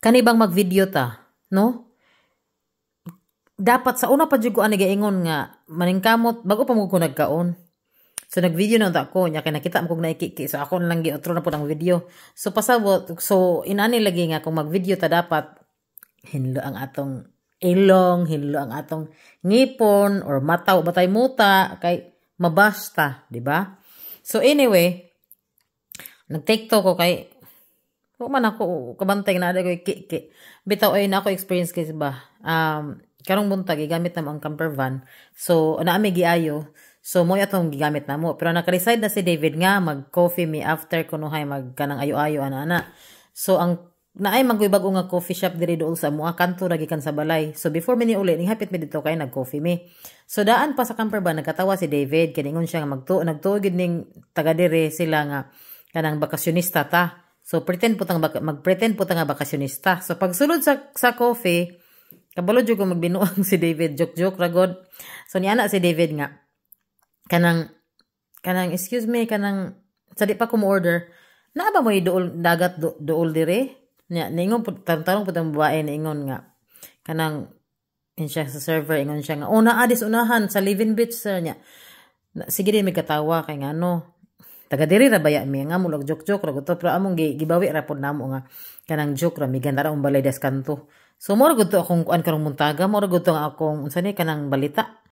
kanibang mag-video ta, no? Dapat sa una pa jud ko ani gaingon nga maningkamot bago pa mo ko nagkaon. So nag-video na ako nya kay nakita mo kog naikiki so ako na lang giotro na pud ang video. So pasabot so inani lagi nga kung mag-video ta dapat hinlo ang atong ilong, hinlo ang atong ngipon or mata o batay muta kay mabasta, di ba? So anyway, nag-TikTok ko kay kung man ako kabantay na ada ko kiki. Bitaw ay na ako experience kay ba. Karong buntag gigamit na mo ang camper van. So naami giayo. So mo atong gigamit na mo. Pero naka-decide na si David nga mag-coffee me after kunuhay magkanang ayo-ayo ana. So ang naay magubag nga coffee shop diri dool sa mua kanto ra gikan sa balay. So before mi ni uli ning hapit mi dito kay nag-coffee me. So daan pa sa camper van nagkatawa si David kiningon siya nga nagtuog ning taga dire sila nga kanang bakasyonista ta. So pretend putang mag-pretend putang nga bakasyonista. So pagsulod sa coffee kabalo jud ko magbinuang si David joke ragod. So niana si David nga kanang excuse me kanang sa di pa ko mo order naa ba mo dool dagat dool dire nya ningon pud tanong pud ang babae ningon nga kanang siya sa server ingon siya nga una adis unahan sa Living Beach sir nya sige din may katawa kay ngano taga diri ra baya mi nga mulog joke ra guto pero among gibawi ra pud namo nga kanang joke ra mi ganda ra balay des kanto. So mo ra gud to akong kuan karong muntaga mo ra gud to nga akong unsa ni kanang balita